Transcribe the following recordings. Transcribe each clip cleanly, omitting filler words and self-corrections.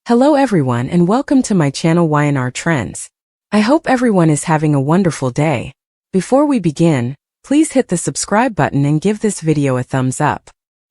Hello everyone and welcome to my channel Y&R Trends. I hope everyone is having a wonderful day. Before we begin, please hit the subscribe button and give this video a thumbs up.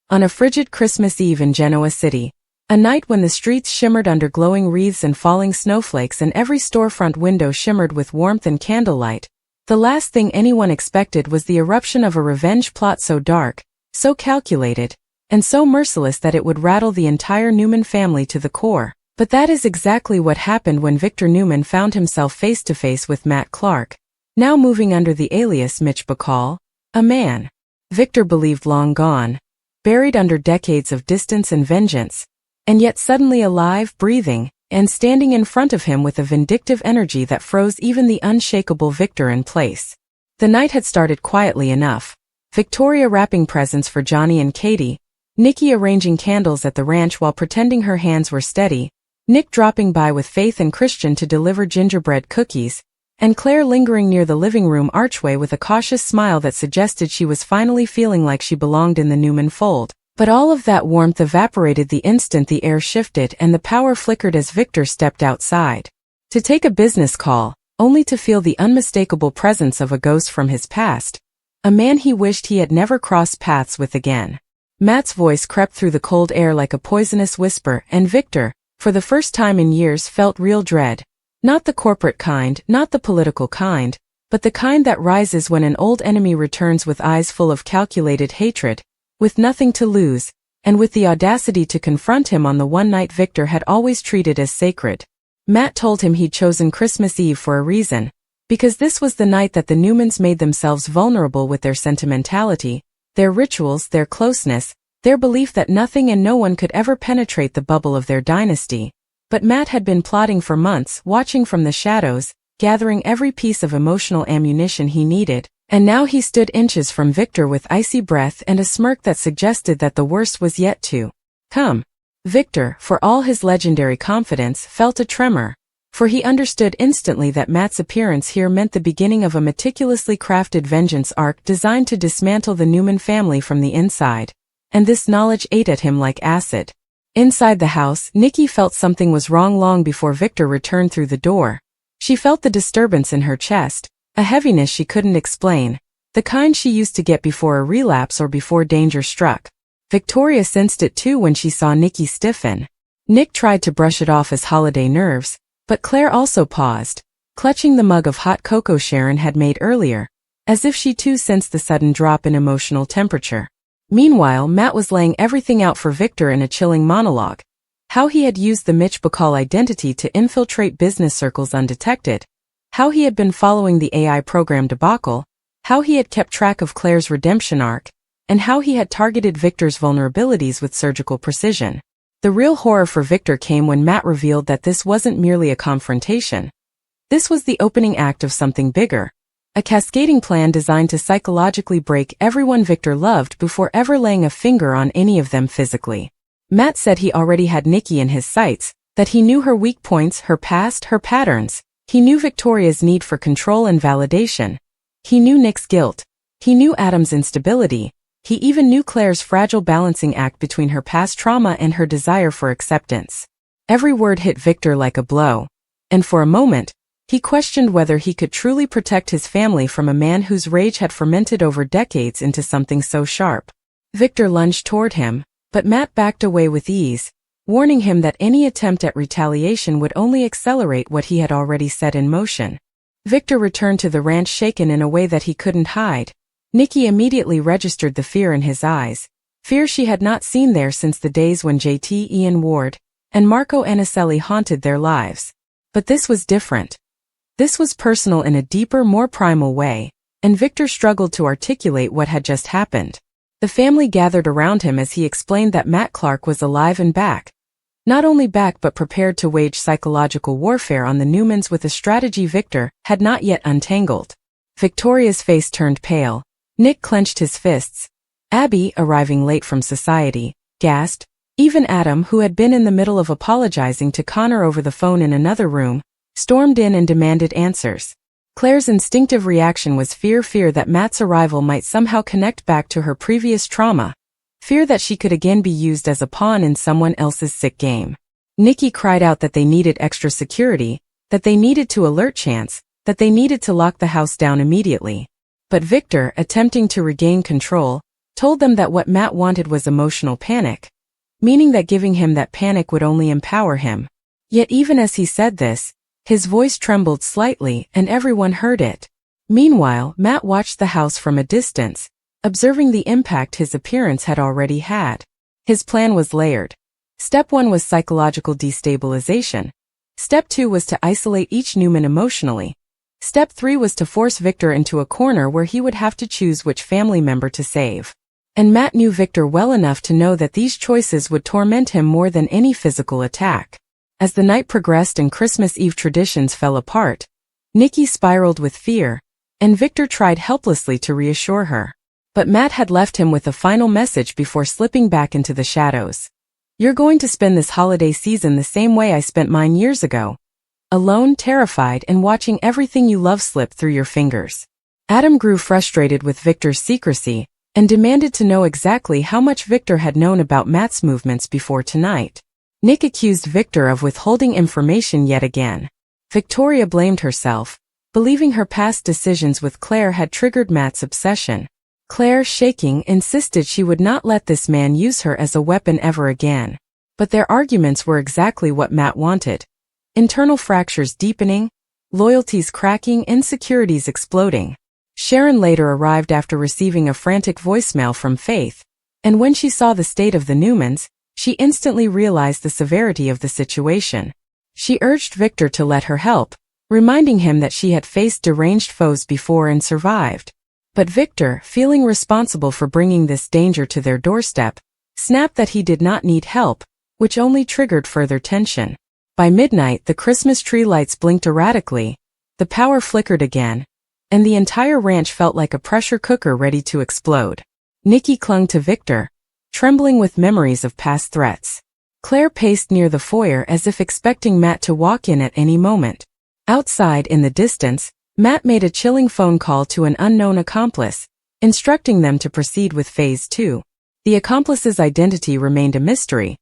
On a frigid Christmas Eve in Genoa City, a night when the streets shimmered under glowing wreaths and falling snowflakes and every storefront window shimmered with warmth and candlelight, the last thing anyone expected was the eruption of a revenge plot so dark, so calculated, and so merciless that it would rattle the entire Newman family to the core. But that is exactly what happened when Victor Newman found himself face-to-face with Matt Clark, now moving under the alias Mitch Bacall, a man Victor believed long gone, buried under decades of distance and vengeance, and yet suddenly alive, breathing, and standing in front of him with a vindictive energy that froze even the unshakable Victor in place. The night had started quietly enough, Victoria wrapping presents for Johnny and Katie, Nikki arranging candles at the ranch while pretending her hands were steady, Nick dropping by with Faith and Christian to deliver gingerbread cookies, and Claire lingering near the living room archway with a cautious smile that suggested she was finally feeling like she belonged in the Newman fold. But all of that warmth evaporated the instant the air shifted and the power flickered as Victor stepped outside to take a business call, only to feel the unmistakable presence of a ghost from his past, a man he wished he had never crossed paths with again. Matt's voice crept through the cold air like a poisonous whisper, and Victor, for the first time in years, felt real dread. Not the corporate kind, not the political kind, but the kind that rises when an old enemy returns with eyes full of calculated hatred, with nothing to lose, and with the audacity to confront him on the one night Victor had always treated as sacred. Matt told him he'd chosen Christmas Eve for a reason, because this was the night that the Newmans made themselves vulnerable with their sentimentality, their rituals, their closeness, their belief that nothing and no one could ever penetrate the bubble of their dynasty. But Matt had been plotting for months, watching from the shadows, gathering every piece of emotional ammunition he needed, and now he stood inches from Victor with icy breath and a smirk that suggested that the worst was yet to come. Victor, for all his legendary confidence, felt a tremor, for he understood instantly that Matt's appearance here meant the beginning of a meticulously crafted vengeance arc designed to dismantle the Newman family from the inside. And this knowledge ate at him like acid. Inside the house, Nikki felt something was wrong long before Victor returned through the door. She felt the disturbance in her chest, a heaviness she couldn't explain, the kind she used to get before a relapse or before danger struck. Victoria sensed it too when she saw Nikki stiffen. Nick tried to brush it off as holiday nerves, but Claire also paused, clutching the mug of hot cocoa Sharon had made earlier, as if she too sensed the sudden drop in emotional temperature. Meanwhile, Matt was laying everything out for Victor in a chilling monologue. How he had used the Mitch Bacall identity to infiltrate business circles undetected. How he had been following the AI program debacle. How he had kept track of Claire's redemption arc. And how he had targeted Victor's vulnerabilities with surgical precision. The real horror for Victor came when Matt revealed that this wasn't merely a confrontation. This was the opening act of something bigger. A cascading plan designed to psychologically break everyone Victor loved before ever laying a finger on any of them physically. Matt said he already had Nikki in his sights, that he knew her weak points, her past, her patterns. He knew Victoria's need for control and validation. He knew Nick's guilt. He knew Adam's instability. He even knew Claire's fragile balancing act between her past trauma and her desire for acceptance. Every word hit Victor like a blow. And for a moment, he questioned whether he could truly protect his family from a man whose rage had fermented over decades into something so sharp. Victor lunged toward him, but Matt backed away with ease, warning him that any attempt at retaliation would only accelerate what he had already set in motion. Victor returned to the ranch shaken in a way that he couldn't hide. Nikki immediately registered the fear in his eyes, fear she had not seen there since the days when JT Ian Ward and Marco Anicelli haunted their lives. But this was different. This was personal in a deeper, more primal way, and Victor struggled to articulate what had just happened. The family gathered around him as he explained that Matt Clark was alive and back. Not only back but prepared to wage psychological warfare on the Newmans with a strategy Victor had not yet untangled. Victoria's face turned pale. Nick clenched his fists. Abby, arriving late from society, gasped. Even Adam, who had been in the middle of apologizing to Connor over the phone in another room, stormed in and demanded answers. Claire's instinctive reaction was fear that Matt's arrival might somehow connect back to her previous trauma, fear that she could again be used as a pawn in someone else's sick game. Nikki cried out that they needed extra security, that they needed to alert Chance, that they needed to lock the house down immediately. But Victor, attempting to regain control, told them that what Matt wanted was emotional panic, meaning that giving him that panic would only empower him. Yet even as he said this, his voice trembled slightly and everyone heard it. Meanwhile, Matt watched the house from a distance, observing the impact his appearance had already had. His plan was layered. Step 1 was psychological destabilization. Step 2 was to isolate each Newman emotionally. Step 3 was to force Victor into a corner where he would have to choose which family member to save. And Matt knew Victor well enough to know that these choices would torment him more than any physical attack. As the night progressed and Christmas Eve traditions fell apart, Nikki spiraled with fear, and Victor tried helplessly to reassure her. But Matt had left him with a final message before slipping back into the shadows. "You're going to spend this holiday season the same way I spent mine years ago. Alone, terrified, and watching everything you love slip through your fingers." Adam grew frustrated with Victor's secrecy and demanded to know exactly how much Victor had known about Matt's movements before tonight. Nick accused Victor of withholding information yet again. Victoria blamed herself, believing her past decisions with Claire had triggered Matt's obsession. Claire, shaking, insisted she would not let this man use her as a weapon ever again. But their arguments were exactly what Matt wanted. Internal fractures deepening, loyalties cracking, insecurities exploding. Sharon later arrived after receiving a frantic voicemail from Faith, and when she saw the state of the Newmans, she instantly realized the severity of the situation. She urged Victor to let her help, reminding him that she had faced deranged foes before and survived. But Victor, feeling responsible for bringing this danger to their doorstep, snapped that he did not need help, which only triggered further tension. By midnight, the Christmas tree lights blinked erratically, the power flickered again, and the entire ranch felt like a pressure cooker ready to explode. Nikki clung to Victor, trembling with memories of past threats. Claire paced near the foyer as if expecting Matt to walk in at any moment. Outside, in the distance, Matt made a chilling phone call to an unknown accomplice, instructing them to proceed with Phase 2. The accomplice's identity remained a mystery,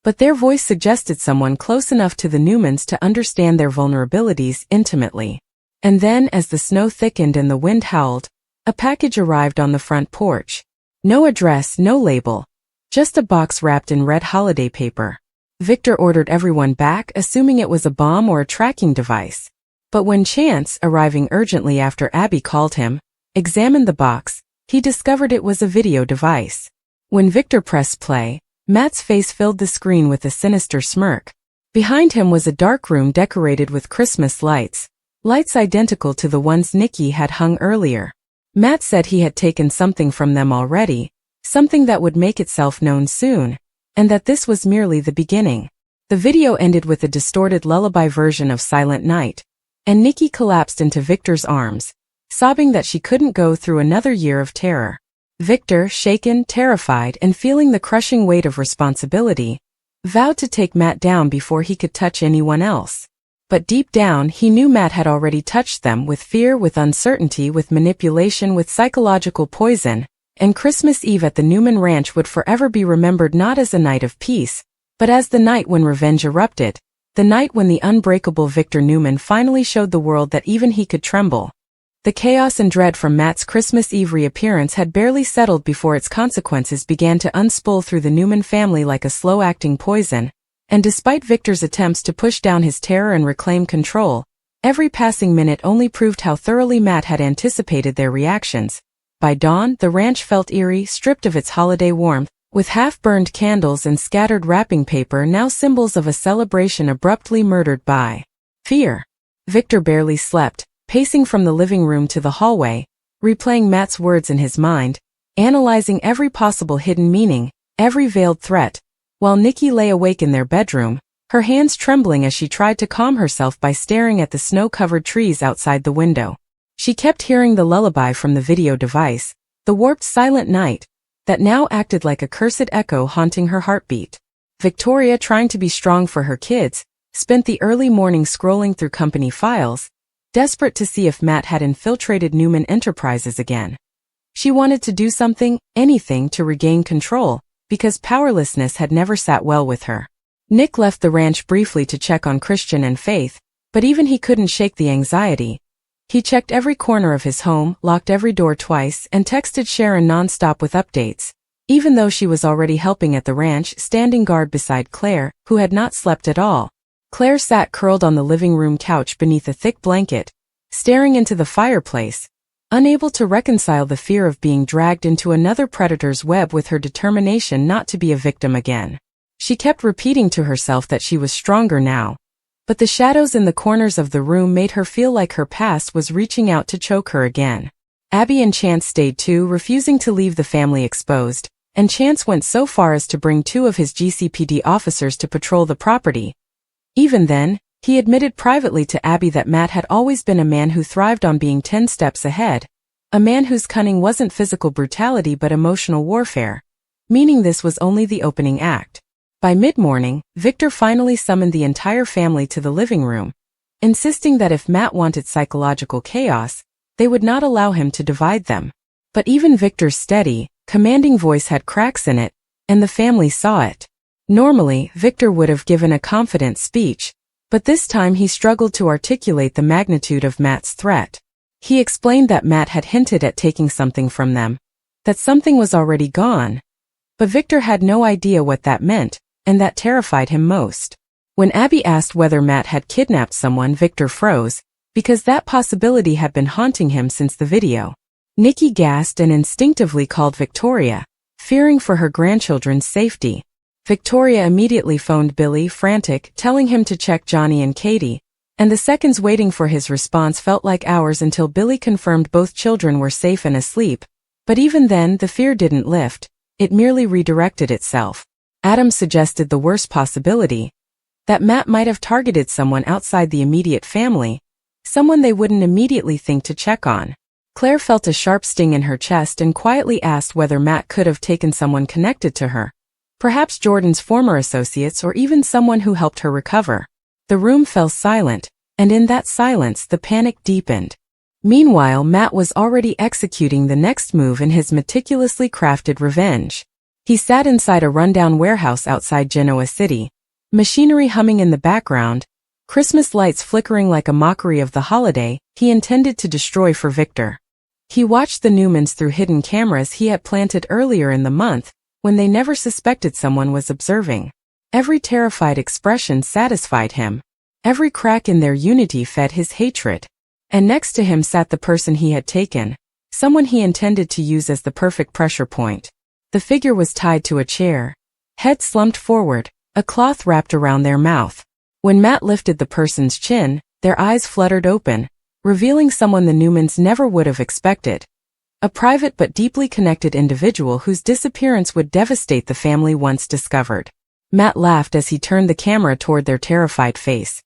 but their voice suggested someone close enough to the Newmans to understand their vulnerabilities intimately. And then, as the snow thickened and the wind howled, a package arrived on the front porch. No address, no label, just a box wrapped in red holiday paper. Victor ordered everyone back, assuming it was a bomb or a tracking device. But when Chance, arriving urgently after Abby called him, examined the box, he discovered it was a video device. When Victor pressed play, Matt's face filled the screen with a sinister smirk. Behind him was a dark room decorated with Christmas lights, lights identical to the ones Nikki had hung earlier. Matt said he had taken something from them already, something that would make itself known soon, and that this was merely the beginning. The video ended with a distorted lullaby version of Silent Night, and Nikki collapsed into Victor's arms, sobbing that she couldn't go through another year of terror. Victor, shaken, terrified, and feeling the crushing weight of responsibility, vowed to take Matt down before he could touch anyone else. But deep down, he knew Matt had already touched them with fear, with uncertainty, with manipulation, with psychological poison, and Christmas Eve at the Newman Ranch would forever be remembered not as a night of peace, but as the night when revenge erupted, the night when the unbreakable Victor Newman finally showed the world that even he could tremble. The chaos and dread from Matt's Christmas Eve reappearance had barely settled before its consequences began to unspool through the Newman family like a slow-acting poison, and despite Victor's attempts to push down his terror and reclaim control, every passing minute only proved how thoroughly Matt had anticipated their reactions. By dawn, the ranch felt eerie, stripped of its holiday warmth, with half-burned candles and scattered wrapping paper now symbols of a celebration abruptly murdered by fear. Victor barely slept, pacing from the living room to the hallway, replaying Matt's words in his mind, analyzing every possible hidden meaning, every veiled threat, while Nikki lay awake in their bedroom, her hands trembling as she tried to calm herself by staring at the snow-covered trees outside the window. She kept hearing the lullaby from the video device, the warped Silent Night, that now acted like a cursed echo haunting her heartbeat. Victoria, trying to be strong for her kids, spent the early morning scrolling through company files, desperate to see if Matt had infiltrated Newman Enterprises again. She wanted to do something, anything, to regain control, because powerlessness had never sat well with her. Nick left the ranch briefly to check on Christian and Faith, but even he couldn't shake the anxiety. He checked every corner of his home, locked every door twice, and texted Sharon nonstop with updates, even though she was already helping at the ranch, standing guard beside Claire, who had not slept at all. Claire sat curled on the living room couch beneath a thick blanket, staring into the fireplace, unable to reconcile the fear of being dragged into another predator's web with her determination not to be a victim again. She kept repeating to herself that she was stronger now, but the shadows in the corners of the room made her feel like her past was reaching out to choke her again. Abby and Chance stayed too, refusing to leave the family exposed, and Chance went so far as to bring 2 of his GCPD officers to patrol the property. Even then, he admitted privately to Abby that Matt had always been a man who thrived on being 10 steps ahead, a man whose cunning wasn't physical brutality but emotional warfare, meaning this was only the opening act. By mid-morning, Victor finally summoned the entire family to the living room, insisting that if Matt wanted psychological chaos, they would not allow him to divide them. But even Victor's steady, commanding voice had cracks in it, and the family saw it. Normally, Victor would have given a confident speech, but this time he struggled to articulate the magnitude of Matt's threat. He explained that Matt had hinted at taking something from them, that something was already gone. But Victor had no idea what that meant, and that terrified him most. When Abby asked whether Matt had kidnapped someone, Victor froze, because that possibility had been haunting him since the video. Nikki gasped and instinctively called Victoria, fearing for her grandchildren's safety. Victoria immediately phoned Billy, frantic, telling him to check Johnny and Katie, and the seconds waiting for his response felt like hours until Billy confirmed both children were safe and asleep. But even then, the fear didn't lift, it merely redirected itself. Adam suggested the worst possibility, that Matt might have targeted someone outside the immediate family, someone they wouldn't immediately think to check on. Claire felt a sharp sting in her chest and quietly asked whether Matt could have taken someone connected to her. Perhaps Jordan's former associates or even someone who helped her recover. The room fell silent, and in that silence the panic deepened. Meanwhile, Matt was already executing the next move in his meticulously crafted revenge. He sat inside a rundown warehouse outside Genoa City, machinery humming in the background, Christmas lights flickering like a mockery of the holiday he intended to destroy for Victor. He watched the Newmans through hidden cameras he had planted earlier in the month, when they never suspected someone was observing. Every terrified expression satisfied him. Every crack in their unity fed his hatred. And next to him sat the person he had taken, someone he intended to use as the perfect pressure point. The figure was tied to a chair, head slumped forward, a cloth wrapped around their mouth. When Matt lifted the person's chin, their eyes fluttered open, revealing someone the Newmans never would have expected. A private but deeply connected individual whose disappearance would devastate the family once discovered. Matt laughed as he turned the camera toward their terrified face.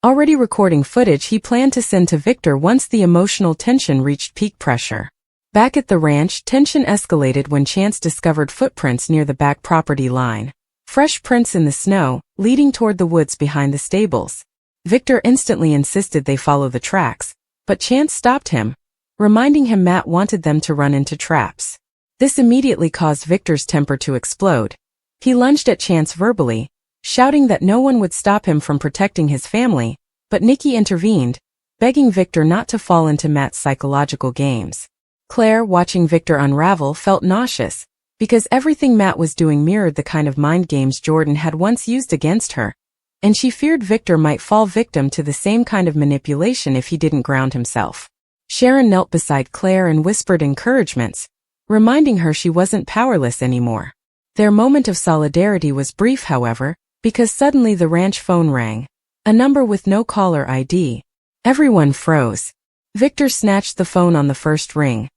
Already recording footage he planned to send to Victor once the emotional tension reached peak pressure. Back at the ranch, tension escalated when Chance discovered footprints near the back property line. Fresh prints in the snow, leading toward the woods behind the stables. Victor instantly insisted they follow the tracks, but Chance stopped him, reminding him Matt wanted them to run into traps. This immediately caused Victor's temper to explode. He lunged at Chance verbally, shouting that no one would stop him from protecting his family, but Nikki intervened, begging Victor not to fall into Matt's psychological games. Claire, watching Victor unravel, felt nauseous, because everything Matt was doing mirrored the kind of mind games Jordan had once used against her, and she feared Victor might fall victim to the same kind of manipulation if he didn't ground himself. Sharon knelt beside Claire and whispered encouragements, reminding her she wasn't powerless anymore. Their moment of solidarity was brief, however, because suddenly the ranch phone rang, a number with no caller ID. Everyone froze. Victor snatched the phone on the first ring,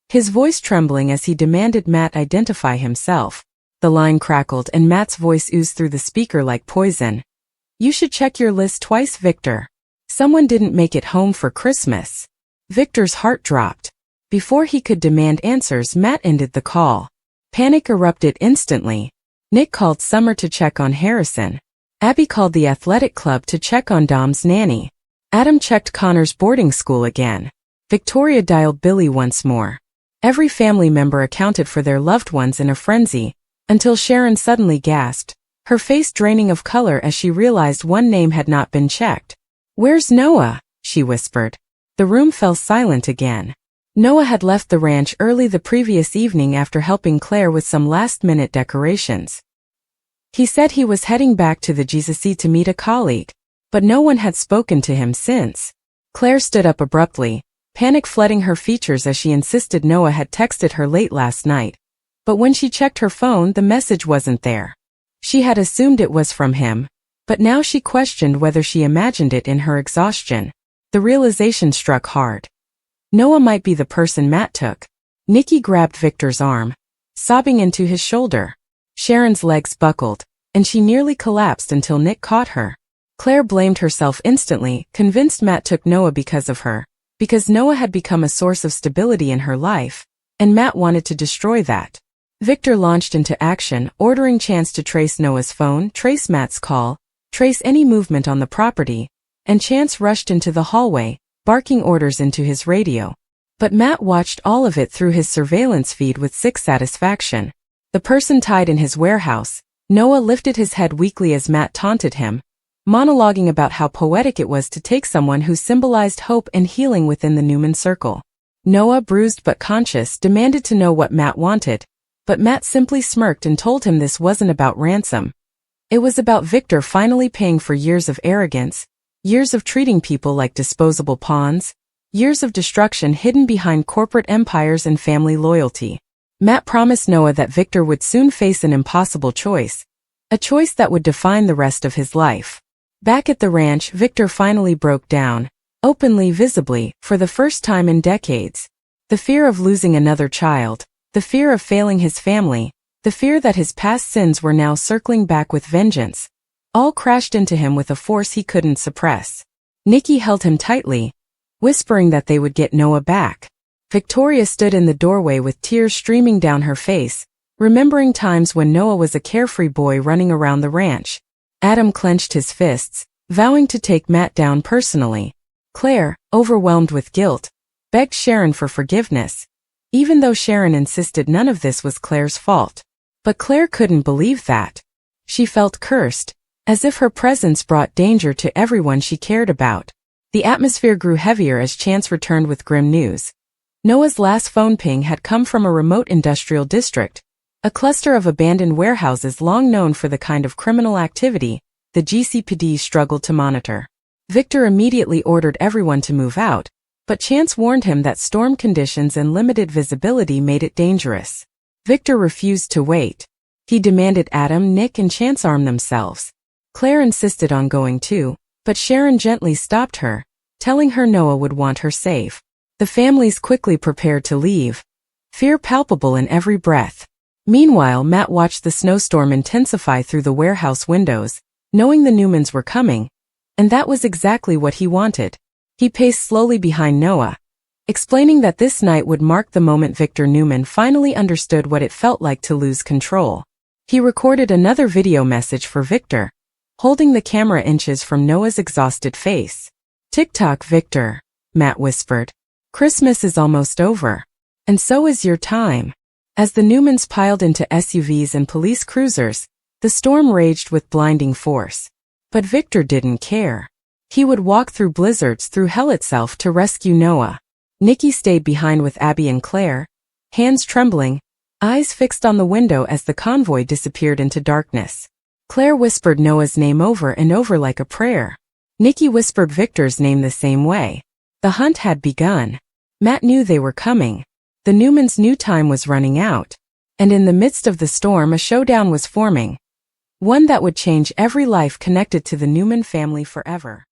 his voice trembling as he demanded Matt identify himself. The line crackled and Matt's voice oozed through the speaker like poison. "You should check your list twice, Victor. Someone didn't make it home for Christmas." Victor's heart dropped. Before he could demand answers, Matt ended the call. Panic erupted instantly. Nick called Summer to check on Harrison. Abby called the athletic club to check on Dom's nanny. Adam checked Connor's boarding school again. Victoria dialed Billy once more. Every family member accounted for their loved ones in a frenzy, until Sharon suddenly gasped, her face draining of color as she realized one name had not been checked. "Where's Noah?" she whispered. The room fell silent again. Noah had left the ranch early the previous evening after helping Claire with some last-minute decorations. He said he was heading back to the GCC to meet a colleague, but no one had spoken to him since. Claire stood up abruptly, panic flooding her features as she insisted Noah had texted her late last night. But when she checked her phone, the message wasn't there. She had assumed it was from him, but now she questioned whether she imagined it in her exhaustion. The realization struck hard. Noah might be the person Matt took. Nikki grabbed Victor's arm, sobbing into his shoulder. Sharon's legs buckled, and she nearly collapsed until Nick caught her. Claire blamed herself instantly, convinced Matt took Noah because of her, because Noah had become a source of stability in her life, and Matt wanted to destroy that. Victor launched into action, ordering Chance to trace Noah's phone, trace Matt's call, trace any movement on the property, and Chance rushed into the hallway, barking orders into his radio. But Matt watched all of it through his surveillance feed with sick satisfaction. The person tied in his warehouse. Noah lifted his head weakly as Matt taunted him, monologuing about how poetic it was to take someone who symbolized hope and healing within the Newman circle. Noah, bruised but conscious, demanded to know what Matt wanted, but Matt simply smirked and told him this wasn't about ransom. It was about Victor finally paying for years of arrogance, years of treating people like disposable pawns, years of destruction hidden behind corporate empires and family loyalty. Matt promised Noah that Victor would soon face an impossible choice, a choice that would define the rest of his life. Back at the ranch, Victor finally broke down, openly, visibly, for the first time in decades. The fear of losing another child, the fear of failing his family, the fear that his past sins were now circling back with vengeance, all crashed into him with a force he couldn't suppress. Nikki held him tightly, whispering that they would get Noah back. Victoria stood in the doorway with tears streaming down her face, remembering times when Noah was a carefree boy running around the ranch. Adam clenched his fists, vowing to take Matt down personally. Claire, overwhelmed with guilt, begged Sharon for forgiveness, even though Sharon insisted none of this was Claire's fault. But Claire couldn't believe that. She felt cursed, as if her presence brought danger to everyone she cared about. The atmosphere grew heavier as Chance returned with grim news. Noah's last phone ping had come from a remote industrial district, a cluster of abandoned warehouses long known for the kind of criminal activity the GCPD struggled to monitor. Victor immediately ordered everyone to move out, but Chance warned him that storm conditions and limited visibility made it dangerous. Victor refused to wait. He demanded Adam, Nick, and Chance arm themselves. Claire insisted on going too, but Sharon gently stopped her, telling her Noah would want her safe. The families quickly prepared to leave, fear palpable in every breath. Meanwhile, Matt watched the snowstorm intensify through the warehouse windows, knowing the Newmans were coming, and that was exactly what he wanted. He paced slowly behind Noah, explaining that this night would mark the moment Victor Newman finally understood what it felt like to lose control. He recorded another video message for Victor, holding the camera inches from Noah's exhausted face. "Tick-tock, Victor," Matt whispered. "Christmas is almost over. And so is your time." As the Newmans piled into SUVs and police cruisers, the storm raged with blinding force. But Victor didn't care. He would walk through blizzards, through hell itself, to rescue Noah. Nikki stayed behind with Abby and Claire, hands trembling, eyes fixed on the window as the convoy disappeared into darkness. Claire whispered Noah's name over and over like a prayer. Nikki whispered Victor's name the same way. The hunt had begun. Matt knew they were coming. The Newmans knew time was running out. And in the midst of the storm, a showdown was forming. One that would change every life connected to the Newman family forever.